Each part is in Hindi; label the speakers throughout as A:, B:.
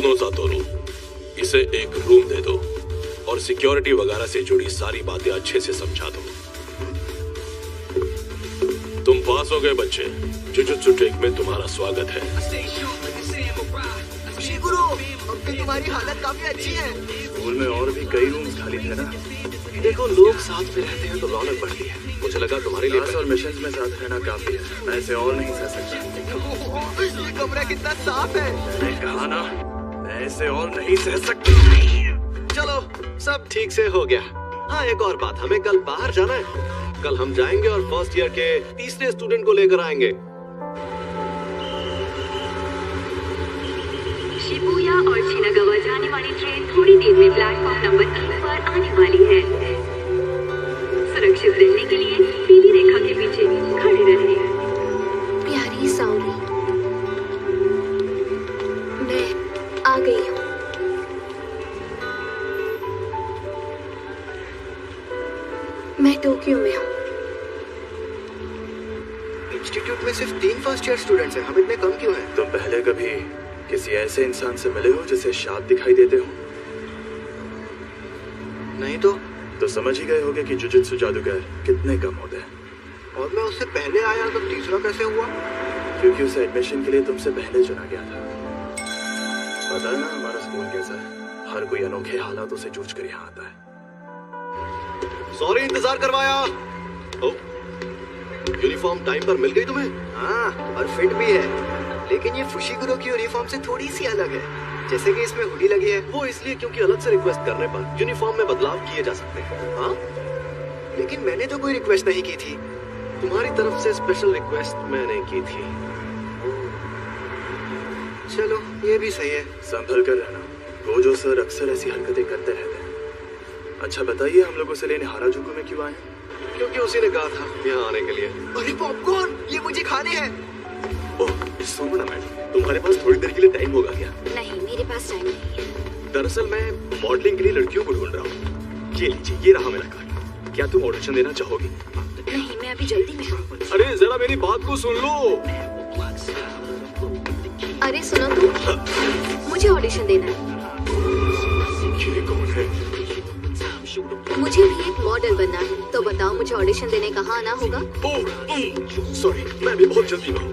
A: सुनो सातोरू, इसे एक रूम दे दो और सिक्योरिटी वगैरह से जुड़ी सारी बातें अच्छे से समझा दो। तुम पास हो गए बच्चे, जुजुत्सु टेक में तुम्हारा स्वागत है।
B: शिगुरु, अब तो तुम्हारी हालत काफी अच्छी है।
C: स्कूल में और भी कई रूम्स खाली थे ना।
A: देखो लोग साथ में रहते हैं तो रौनक बढ़ती है। मुझे लगा तुम्हारे लिए
C: क्लास और मिशंस में साथ रहना काफी है, मैं इसे और नहीं सह सकता।
B: ये कमरा कितना साफ है।
C: मैंने कहा ना, मैं इसे और नहीं सह सकता।
D: चलो सब ठीक से हो गया। हाँ एक और बात, हमें कल बाहर जाना है। कल हम जाएंगे और फर्स्ट ईयर के तीसरे स्टूडेंट को लेकर आएंगे।
E: शिबुया और शिनागावा जाने वाली ट्रेन थोड़ी देर में प्लेटफॉर्म नंबर 3 पर आने वाली है। सुरक्षित रहने के लिए पीली रेखा के पीछे खड़े रहें।
F: प्यारी साउरी, मैं आ गई हूँ। मैं टोक्यो में हूँ।
B: इंस्टीट्यूट में सिर्फ 3 फर्स्ट ईयर स्टूडेंट्स हैं, हम इतने कम क्यों हैं?
C: तुम पहले कभी किसी ऐसे इंसान से मिले हो जिसे शाद दिखाई देते हो?
B: नहीं तो
C: समझ ही गए होगे कि जुजुत्सु जादूगर कितने कम होते हैं।
B: और मैं उससे पहले आया तो तीसरा कैसे हुआ?
C: क्योंकि उसे एडमिशन के लिए तुमसे पहले चुना गया था। पता है ना हमारा स्कूल कैसा है, हर कोई अनोखे हालातों से जूझ कर यहाँ आता है।
D: सॉरी इंतजार करवाया। ओ, यूनिफॉर्म टाइम पर मिल गई तुम्हें?
B: हाँ, और फिट भी है। लेकिन ये फुशिगुरो की यूनिफॉर्म से थोड़ी सी अलग है। जैसे कि इसमें हुडी लगी है।
D: वो इसलिए क्योंकि अलग से रिक्वेस्ट करने पर यूनिफॉर्म में बदलाव किए जा सकते हैं। हाँ,
B: लेकिन मैंने तो कोई रिक्वेस्ट नहीं की थी।
D: तुम्हारी तरफ से स्पेशल रिक्वेस्ट मैंने की थी।
B: चलो ये भी सही है।
C: संभल कर रहना, गोजो सर अक्सर ऐसी हरकतें करते रहते हैं। अच्छा बताइए, हम लोग उसे लेने हाराजुकु में क्यों आए?
D: क्योंकि उसी ने कहा था यहाँ आने के लिए।
B: अरे पॉपकॉर्न, ये मुझे खाने हैं।
D: ओह सुनो ना मैडम, तुम्हारे पास थोड़ी देर के लिए टाइम होगा क्या?
F: नहीं, मेरे पास टाइम नहीं है।
D: दरअसल मैं मॉडलिंग के लिए लड़कियों को ढूंढ रहा हूँ। ये लीजिए, ये रहा मेरा कार्ड। क्या तुम ऑडिशन देना चाहोगी?
F: नहीं, मैं अभी जल्दी में हूँ।
D: अरे जरा मेरी बात को सुन लो।
F: अरे सुनो तुम, मुझे ऑडिशन देना है।
D: ये कौन है?
F: मुझे भी एक मॉडल बनना है, तो बताओ मुझे ऑडिशन देने कहाँ आना होगा?
D: ओह सॉरी, मैं भी बहुत जल्दी में हूँ।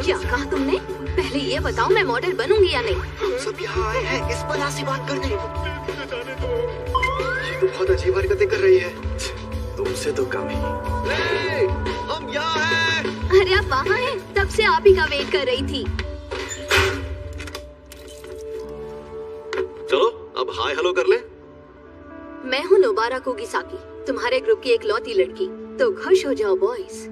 F: क्या कहा तुमने? पहले ये बताओ मैं मॉडल बनूंगी या नहीं?
B: हम सब यहाँ आए हैं इस बला से बात करने। ये तो बहुत अजीब हरकतें कर रही है।
C: तुमसे तो कम ही।
D: हम यहाँ हैं।
F: अरे आप वहाँ हैं? तब से आप ही का वेट कर रही थी।
D: चलो अब हाय हेलो कर ले।
F: मैं हूँ नोबारा कोगिसाकी, तुम्हारे ग्रुप की एक लौती लड़की। तो खुश हो जाओ बॉयज।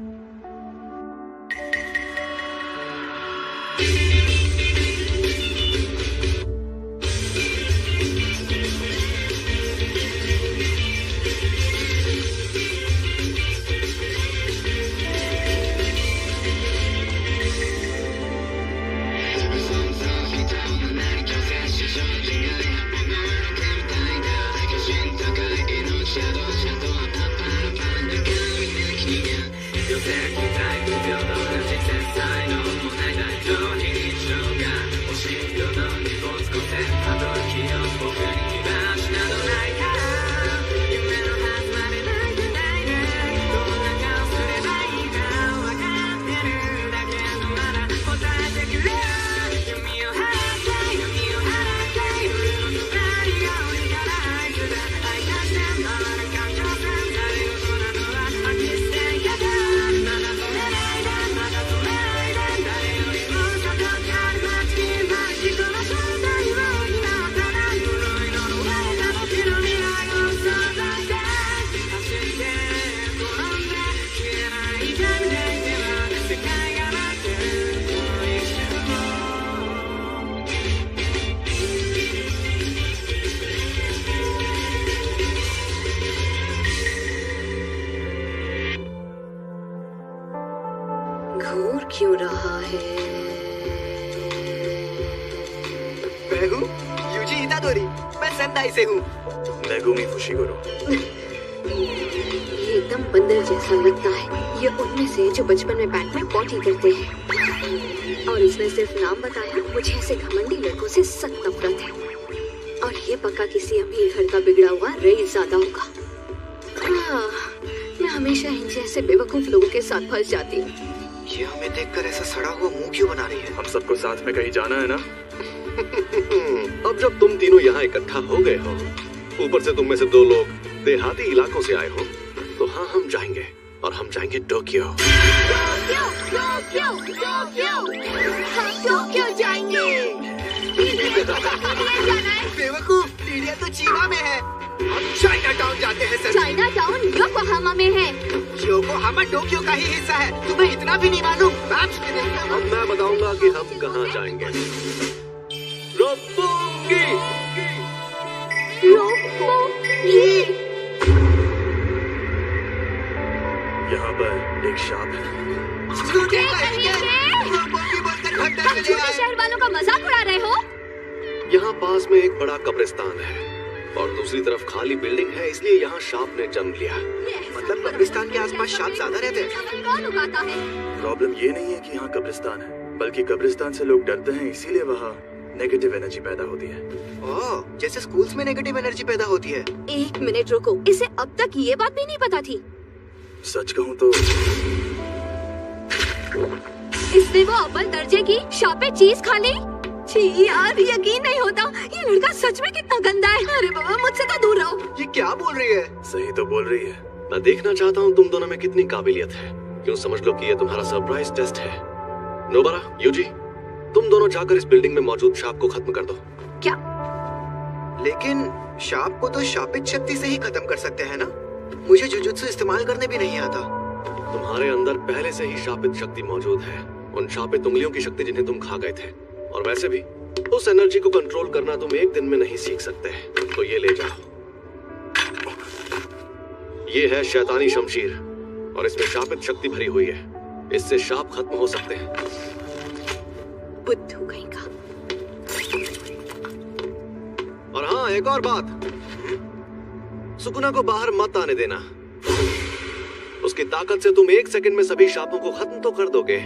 F: घूर क्यों रहा है?
B: मैं हूँ यूजी इतादोरी, मैं सेंदाई से हूँ।
C: Megumi Fushiguro.
F: ये एकदम बंदर जैसा लगता है। ये उनमें से जो बचपन में पैंट में पॉटी करते हैं। और उसने सिर्फ नाम बताया। मुझे ऐसे घमंडी लड़कों से सख्त नफरत है। और ये पक्का किसी अमीर घर का बिगड़ा हुआ रईस ज्यादा होगा। मैं हमेशा इन जैसे बेवकूफ लोगों के साथ फंस जाती हूँ।
B: ये हमें देखकर ऐसा सड़ा हुआ मुंह क्यों बना रही है?
C: हम सबको साथ में कहीं जाना है ना?
D: अब जब तुम तीनों यहाँ इकट्ठा हो गए हो, ऊपर से तुम में से 2 लोग देहाती इलाकों से आए हो, तो हाँ हम जाएंगे, और हम जाएंगे टोक्यो।
F: टोक्यो जाएंगे।
B: बेवकूफ, लीडिया तो चीना में है। हम चाइना टाउन जाते हैं सर।
F: चाइना टाउन योकोहामा में है।
B: योकोहामा टोक्यो का ही हिस्सा है। तुम्हें इतना भी नहीं मालूम? मैप्स में देखना।
D: अब मैं बताऊंगा कि हम कहाँ जाएंगे। रोपोंगी।
C: यहाँ पर एक शॉप है।
F: छोटे शहर वालों का मजाक उड़ा रहे हो?
D: यहाँ पास में एक बड़ा कब्रिस्तान है और दूसरी तरफ खाली बिल्डिंग है, इसलिए यहाँ शाप ने जन्म लिया।
B: मतलब कब्रिस्तान के आसपास सांप ज्यादा रहते हैं।
F: कौन उगाता है?
C: प्रॉब्लम ये नहीं है कि यहाँ कब्रिस्तान है, बल्कि कब्रिस्तान से लोग डरते हैं, इसीलिए वहाँ नेगेटिव एनर्जी पैदा होती है।
B: ओह, जैसे स्कूल्स में नेगेटिव एनर्जी पैदा होती है।
F: 1 मिनट रुको, इसे अब तक ये बात भी नहीं पता थी।
C: सच कहूँ तो
F: इसने वो अव्वल दर्जे की शापे चीज खा ली। छी यार, यकीन नहीं होता, ये लड़का सच में कितना गंदा है। अरे बाबा, मुझसे तो दूर रहो।
B: ये क्या बोल रही है?
C: सही तो बोल रही है।
D: मैं देखना चाहता हूँ तुम दोनों में कितनी काबिलियत है। क्यों समझ लो कि ये तुम्हारा सरप्राइज टेस्ट है। नोबारा, यूजी, तुम दोनों जाकर इस बिल्डिंग में मौजूद शाप को खत्म कर दो।
F: क्या?
B: लेकिन शाप को तो शापित शक्ति से ही खत्म कर सकते हैं ना? मुझे जुजुत्सु इस्तेमाल करने भी नहीं आता।
D: तुम्हारे अंदर पहले से ही शापित शक्ति मौजूद है, उन शापित उंगलियों की शक्ति जिन्हें तुम खा गए थे। और वैसे भी उस एनर्जी को कंट्रोल करना तुम एक दिन में नहीं सीख सकते। तो ये ले जाओ। ये है शैतानी शमशीर और इसमें शापित शक्ति भरी हुई है। इससे शाप खत्म हो सकते हैं।
F: बुद्धू कहीं का।
D: और हाँ, एक और बात, सुकुना को बाहर मत आने देना। उसकी ताकत से तुम 1 सेकंड में सभी शापों को खत्म तो कर दोगे,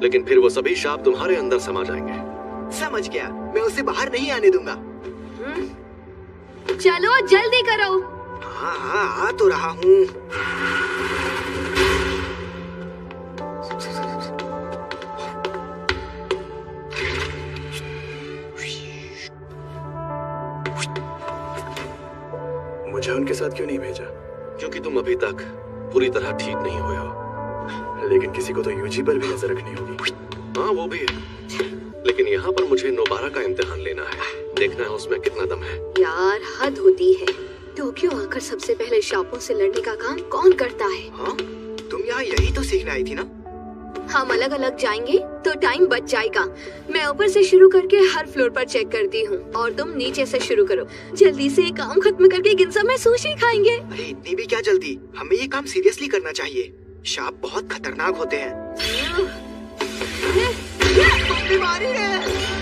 D: लेकिन फिर वो सभी शाप तुम्हारे अंदर समा जाएंगे।
B: समझ गया, मैं उसे बाहर नहीं आने दूंगा।
F: चलो जल्दी करो।
B: हाँ हाँ, आ तो रहा हूँ।
C: मुझे उनके साथ क्यों नहीं भेजा?
D: क्योंकि तुम अभी तक पूरी तरह ठीक नहीं हुए हो।
C: लेकिन किसी को तो यूजी पर भी नजर रखनी होगी।
D: हाँ, वो भी है, लेकिन यहाँ पर मुझे नोबारा का इम्तिहान लेना है। देखना है उसमें कितना दम है।
F: यार, हद होती है। टोक्यो आकर सबसे पहले शापों से लड़ने का काम कौन करता है?
B: हाँ, तुम यहाँ यही तो सीखने आई थी ना?
F: हम अलग अलग जाएंगे तो टाइम बच जाएगा। मैं ऊपर से शुरू करके हर फ्लोर पर चेक करती हूँ और तुम नीचे से शुरू करो। जल्दी से काम खत्म करके गिनसा में सुशी खाएंगे।
B: अरे इतनी भी क्या जल्दी? हमें ये काम सीरियसली करना चाहिए। शाप बहुत खतरनाक होते हैं। बीमारी है।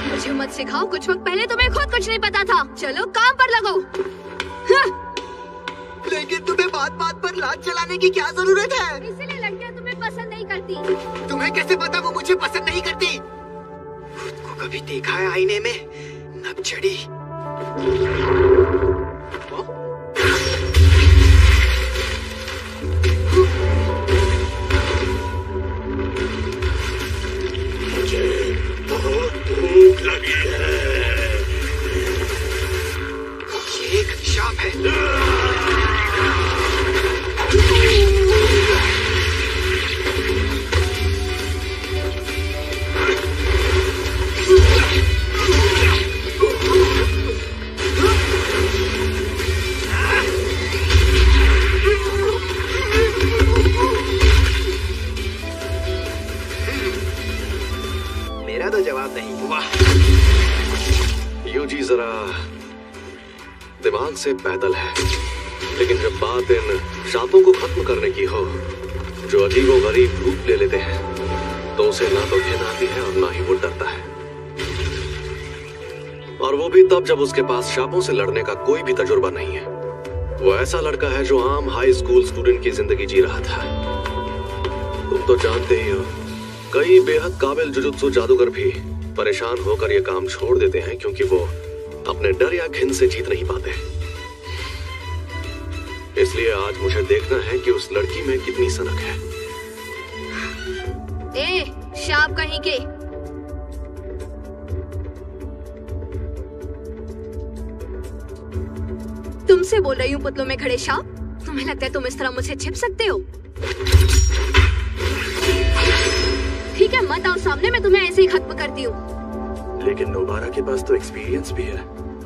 F: मुझे मत सिखाओ, कुछ वक्त पहले तुम्हें खुद कुछ नहीं पता था। चलो काम पर लगो।
B: लेकिन तुम्हें बात बात पर लात चलाने की क्या जरूरत है?
F: इसलिए लड़कियां तुम्हें पसंद नहीं करती।
B: तुम्हें कैसे पता वो मुझे पसंद नहीं करती? खुद को कभी देखा है आईने में? नकचड़ी।
A: मुझे बहुत भूख लगी है।
B: ये एक शाप है। मेरा तो जवाब नहीं हुआ।
D: यूजी जरा दिमाग से पैदल है, लेकिन जब बात इन शापों को खत्म करने की हो जो अजीबोगरीब रूप ले लेते हैं, तो उसे ना तो घिन आती है और ना ही वो डरता है। और वो भी तब जब उसके पास शापों से लड़ने का कोई भी तजुर्बा नहीं है। वो ऐसा लड़का है जो आम हाई स्कूल स्टूडेंट की जिंदगी जी रहा था। तुम तो जानते ही हो, कई बेहद काबिल जुजुत्सु जादूगर भी परेशान होकर ये काम छोड़ देते हैं क्योंकि वो अपने डर या घिन से जीत नहीं पाते। इसलिए आज मुझे देखना है कि उस लड़की में कितनी सनक है।
F: ए, शाप कहीं के। तुमसे बोल रही हूँ पुतलों में खड़े शाप। तुम्हें लगता है तुम इस तरह मुझसे छिप सकते हो? ठीक है, मत आओ सामने, मैं तुम्हें ऐसे ही खत्म करती हूँ।
C: लेकिन नोबारा के पास तो एक्सपीरियंस भी है।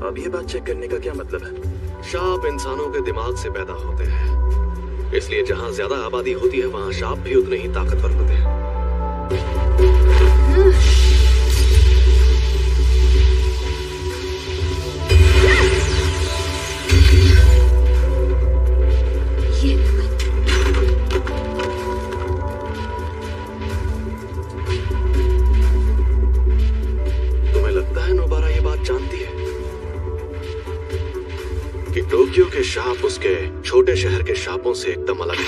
C: अब ये बात चेक करने का क्या मतलब है?
D: शाप इंसानों के दिमाग से पैदा होते हैं, इसलिए जहाँ ज्यादा आबादी होती है वहाँ शाप भी उतने ही ताकतवर होते हैं। तुम्हें लगता है नोबारा ये बात जानती है कि टोक्यो के शाप उसके छोटे शहर के शापों से एकदम अलग है?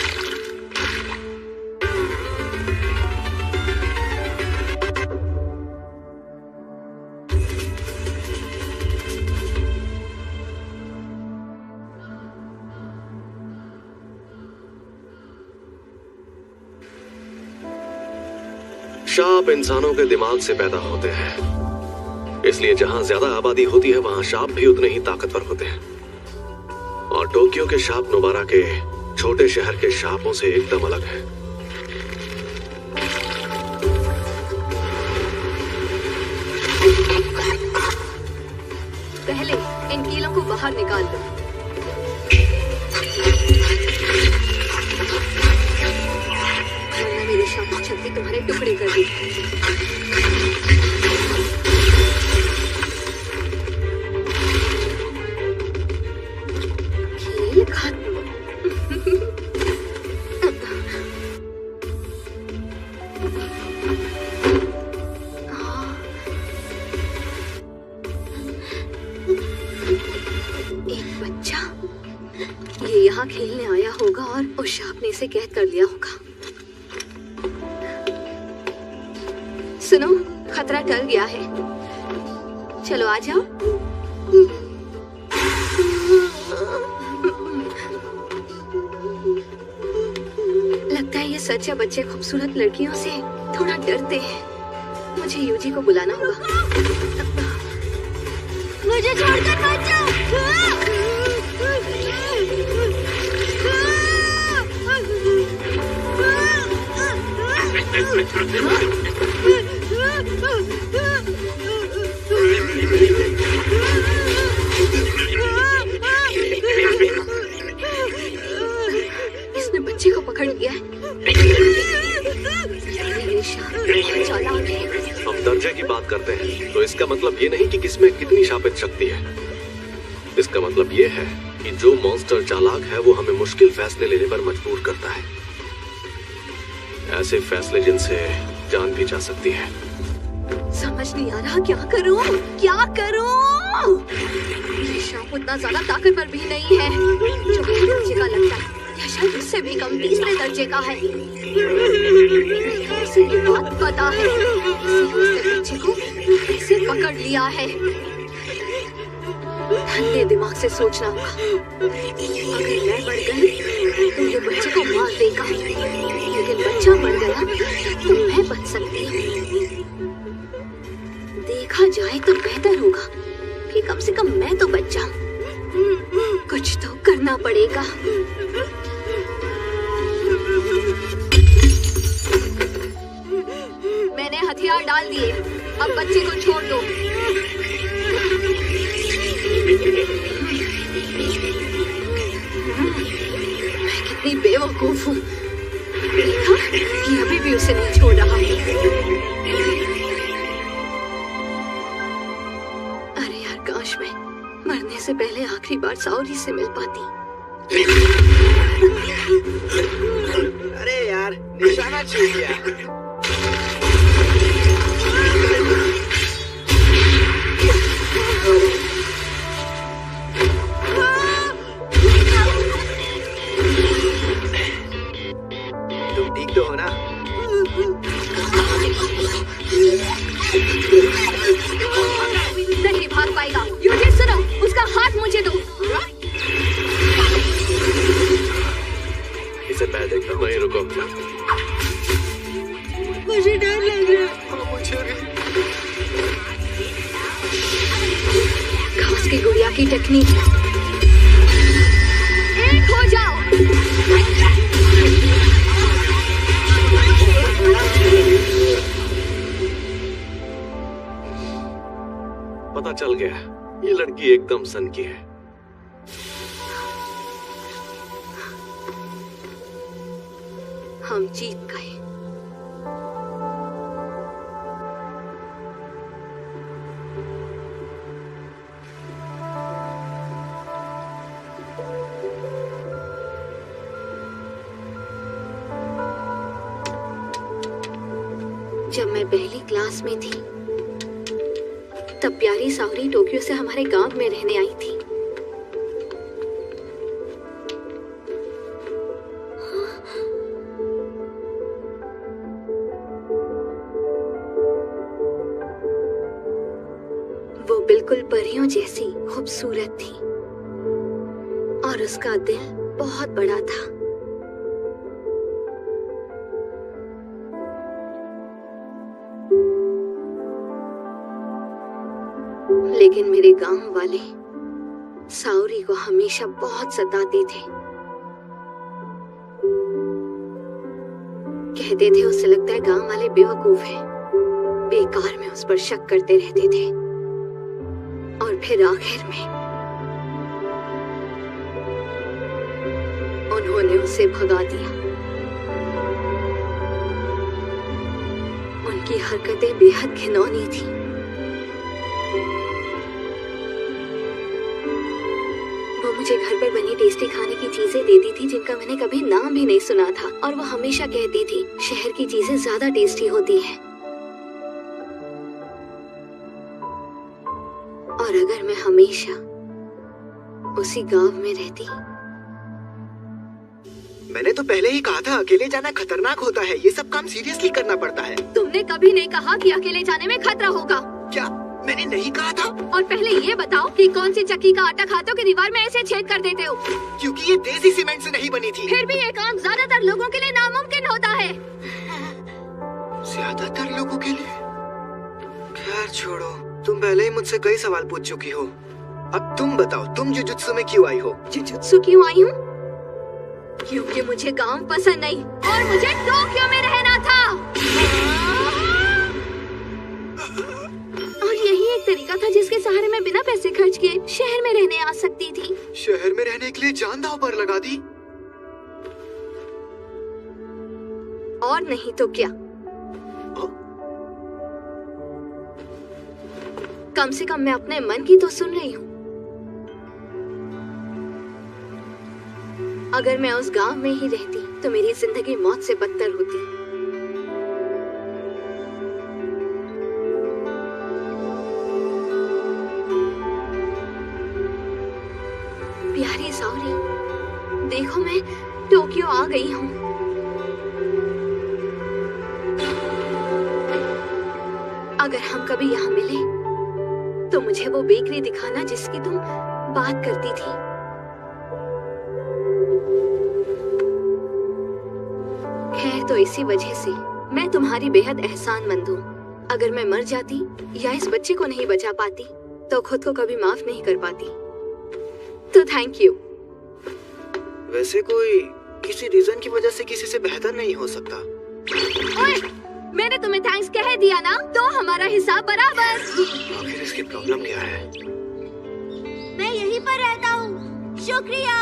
D: शाप इंसानों के दिमाग से पैदा होते हैं, इसलिए जहां ज्यादा आबादी होती है वहां शाप भी उतने ही ताकतवर होते हैं। और टोक्यो के शाप नोबारा के छोटे शहर के शापों से एकदम अलग है।
F: पहले इन कीलों को बाहर निकाल दो। वरना मेरे शाप की शक्ति तुम्हारे टुकड़े कर दी। खेल खत्म। एक बच्चा ये यहाँ खेलने आया होगा और उस शाप ने इसे कैद कर लिया होगा। सुनो, खतरा टल गया है, चलो आ जाओ। लगता है ये सच्चा बच्चे खूबसूरत लड़कियों से थोड़ा डरते हैं। मुझे यूजी को बुलाना होगा। मुझे छोड़कर मत जाओ। इसने बच्चे को पकड़ लिया है।
D: हम दर्जे की बात करते हैं तो इसका मतलब ये नहीं कि किसमें कितनी शापित शक्ति है। इसका मतलब ये है कि जो मॉन्स्टर चालाक है वो हमें मुश्किल फैसले लेने पर मजबूर करता है, ऐसे फैसले जिनसे जान भी जा सकती है।
F: समझ नहीं आ रहा क्या करूं, क्या करूं? ये शाप उतना ज्यादा ताकतवर भी नहीं है जो पहले दर्जे का लगता है, या शायद उससे भी कम तीसरे दर्जे का है। उसे ये बात पता है, उसने बच्चे को ऐसे पकड़ लिया है। ठंडे दिमाग से सोचना होगा। अगर मैं मर गई तो ये बच्चे को मार देगा, लेकिन बच्चा मर गया तो मैं बच सकती हूँ। देखा जाए तो बेहतर होगा कि कम से कम मैं तो बच जाऊं। कुछ तो करना पड़ेगा। मैंने हथियार डाल दिए, अब बच्चे को छोड़ दो। मैं कितनी बेवकूफ हूँ। देखा, ये अभी भी उसे नहीं छोड़ रहा। अरे यार, काश मैं मरने से पहले आखिरी बार साओरी से मिल पाती।
B: अरे यार, निशाना छूट गया। तुम ठीक तो हो ना?
F: माया की टेक्निक। एक हो जाओ।
D: पता चल गया, ये लड़की एकदम सन की है।
F: हम जीत गए। जब मैं पहली क्लास में थी तब प्यारी सावरी टोक्यो से हमारे गांव में रहने आई थी। वो बिल्कुल परियों जैसी खूबसूरत थी और उसका दिल बहुत बड़ा था। लेकिन मेरे गांव वाले सावरी को हमेशा बहुत सताते थे। कहते थे उसे लगता है गांव वाले बेवकूफ हैं, बेकार में उस पर शक करते रहते थे। और फिर आखिर में उन्होंने उसे भगा दिया। उनकी हरकतें बेहद घिनौनी थी। वो मुझे घर पर बनी टेस्टी खाने की चीजें देती थी जिनका मैंने कभी नाम भी नहीं सुना था, और वो हमेशा कहती थी शहर की चीजें ज्यादा टेस्टी होती हैं। और अगर मैं हमेशा उसी गांव में रहती।
B: मैंने तो पहले ही कहा था अकेले जाना खतरनाक होता है, ये सब काम सीरियसली करना पड़ता है।
F: तुमने कभी नहीं कहा कि अकेले जाने में खतरा होगा।
B: क्या मैंने नहीं कहा था?
F: और पहले ये बताओ कि कौन सी चक्की का आटा खाते हो कि दीवार में ऐसे छेद कर देते हो?
B: क्योंकि ये देसी सीमेंट से नहीं बनी थी।
F: फिर भी ये काम ज्यादातर लोगों के लिए नामुमकिन होता है।
B: ज्यादातर लोगों के लिए? खैर छोड़ो, तुम पहले ही मुझसे कई सवाल पूछ चुकी हो। अब तुम बताओ, तुम जुजुत्सु में क्यों आई हो?
F: जुजुत्सु क्यों आई हूँ? क्योंकि मुझे गांव पसंद नहीं और मुझे टोक्यो में रहना था। और यही एक तरीका था जिसके सहारे मैं बिना पैसे खर्च किए शहर में रहने आ सकती थी।
B: शहर में रहने के लिए जान दांव पर लगा दी?
F: और नहीं तो क्या। कम से कम मैं अपने मन की तो सुन रही हूँ। अगर मैं उस गांव में ही रहती तो मेरी जिंदगी मौत से बदतर होती। प्यारी सावरी, देखो मैं टोक्यो आ गई हूँ। अगर हम कभी यहाँ मिले तो मुझे वो बेकरी दिखाना जिसकी तुम बात करती थी। खैर, तो इसी वजह से मैं तुम्हारी बेहद एहसानमंद हूँ। अगर मैं मर जाती या इस बच्चे को नहीं बचा पाती तो खुद को कभी माफ नहीं कर पाती। तो थैंक यू।
B: वैसे कोई किसी रीजन की वजह से किसी से बेहतर नहीं हो सकता।
F: ओए, मैंने तुम्हें थैंक्स कह दिया ना, तो हमारा हिसाब बराबर।
B: आखिर इसकी प्रॉब्लम क्या है?
F: मैं यहीं पर रहता हूँ, शुक्रिया।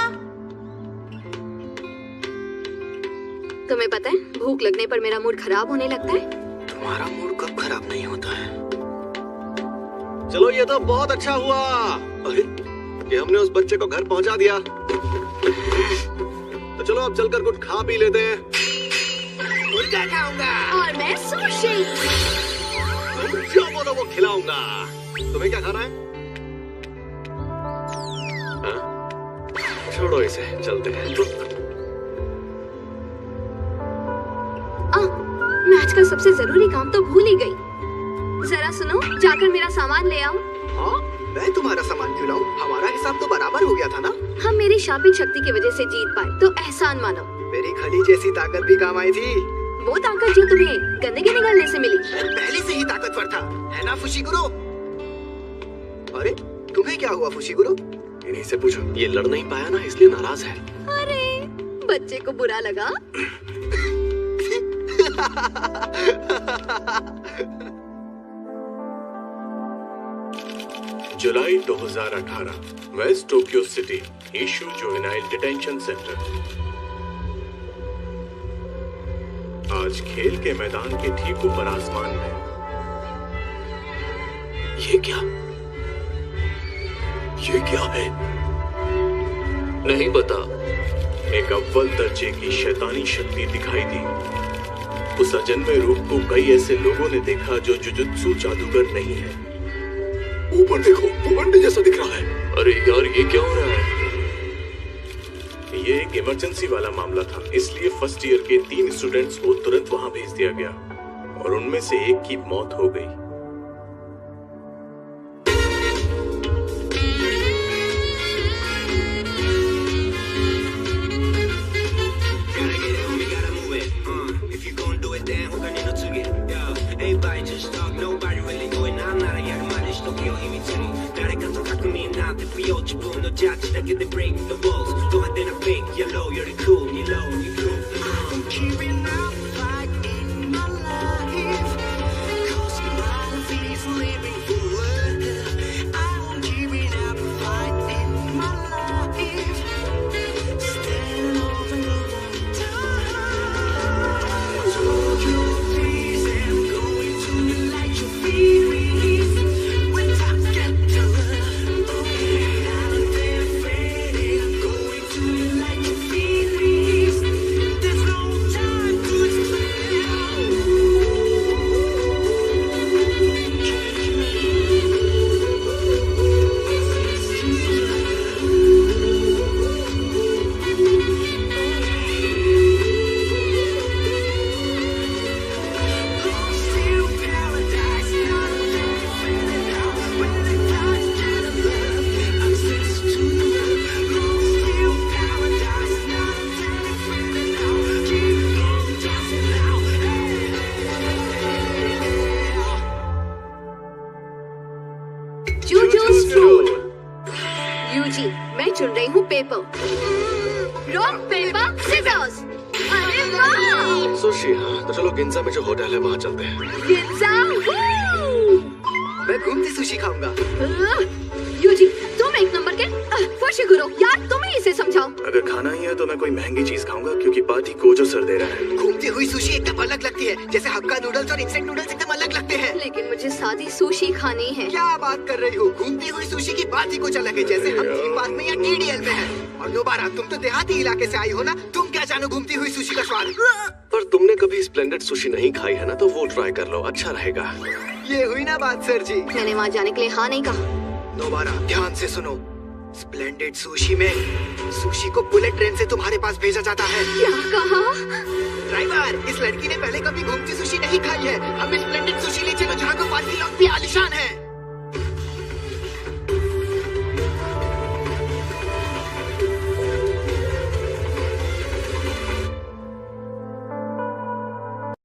F: तुम्हें पता है, भूख लगने पर मेरा मूड खराब होने लगता है।
B: तुम्हारा मूड कब खराब नहीं होता है?
D: चलो, ये तो बहुत अच्छा हुआ कि हमने उस बच्चे को घर पहुंचा दिया। तो चलो अब चलकर कुछ खा पी लेते हैं।
B: मुर्गा खाऊंगा।
F: और मैं सुशी।
D: तुम जो बोलो वो खिलाऊंगा। तुम्हें क्या खाना है? हाँ? छोड़ो इसे, चलते हैं।
F: मैं आज का सबसे जरूरी काम तो भूल ही गई। जरा सुनो, जाकर मेरा सामान ले आओ।
B: हाँ? मैं तुम्हारा सामान क्यों लाऊं? हमारा हिसाब तो बराबर हो गया था ना?
F: हम मेरी शापिंग शक्ति की वजह से जीत पाए, तो एहसान मानो।
B: मेरी खली जैसी ताकत भी काम आई थी।
F: वो ताकत जो तुम्हें गंदगी निकालने से मिली।
B: मैं पहले से ही ताकतवर था, है ना फुशिकुरो? अरे तुम्हें क्या हुआ फुशीगुरो?
C: इन्हीं से पूछो।
D: ये लड़ नहीं पाया ना, इसलिए नाराज है।
F: अरे बच्चे को बुरा लगा?
A: जुलाई 2018 west Tokyo city issue juvenile detention center. आज खेल के मैदान के ठीक ऊपर आसमान में ये क्या है? नहीं पता। एक अव्वल दर्जे की शैतानी शक्ति दिखाई दी। उस अजन्मे रूप को कई ऐसे लोगों ने देखा जो जुजुत्सु जादूगर नहीं है। ऊपर देखो, वो अंडे जैसा दिख रहा है। अरे यार, ये क्या हो रहा है? ये एक इमरजेंसी वाला मामला था, इसलिए फर्स्ट ईयर के 3 स्टूडेंट्स को तुरंत वहां भेज दिया गया और उनमें से एक की मौत हो गई।
F: यूजी, मैं चुन रही हूँ पेपर। Rock paper seizures. अरे वाह!
D: सुशी, हाँ तो चलो गिंजा में जो होटल है वहाँ चलते हैं।
F: गिंजा?
B: मैं घूमती सुशी खाऊंगा।
F: यूजी, तुम एक नंबर के फुशीगुरो, यार तुम ही इसे समझाओ।
C: अगर खाना ही है तो मैं कोई महंगी चीज खाऊंगा क्योंकि पार्टी को जो सर दे रहा है।
B: घूमती हुई सुशी एकदम अलग लगती है, जैसे हक्का नूडल्स और इंसेक्ट नूडल्स एकदम अलग लगते हैं।
F: लेकिन मुझे सादी सुशी खानी है।
B: क्या बात कर रही हो? घूमती हुई सुशी की बात ही कुछ अलग है, जैसे हम थीम पार्क में या टीडीएल में है। और दोबारा, तुम तो देहाती इलाके से आई हो ना, तुम क्या जानो घूमती हुई सुशी का स्वाद।
D: पर तुमने कभी स्प्लेंडेड सुशी नहीं खाई है ना, तो वो ट्राई कर लो, अच्छा रहेगा।
B: ये हुई ना बात सर जी।
F: मैंने वहाँ जाने के लिए हाँ नहीं कहा।
B: दोबारा ध्यान से सुनो। स्प्लेंडेड सुशी में सुशी को बुलेट ट्रेन से तुम्हारे पास भेजा जाता है।
F: क्या कहा?
B: ड्राइवर, इस लड़की ने पहले कभी घूमती सुशी नहीं खाई है। हमें स्प्लेंडेड सुशी ले चलो, जहाँ का पार्किंग लॉट भी आलीशान है।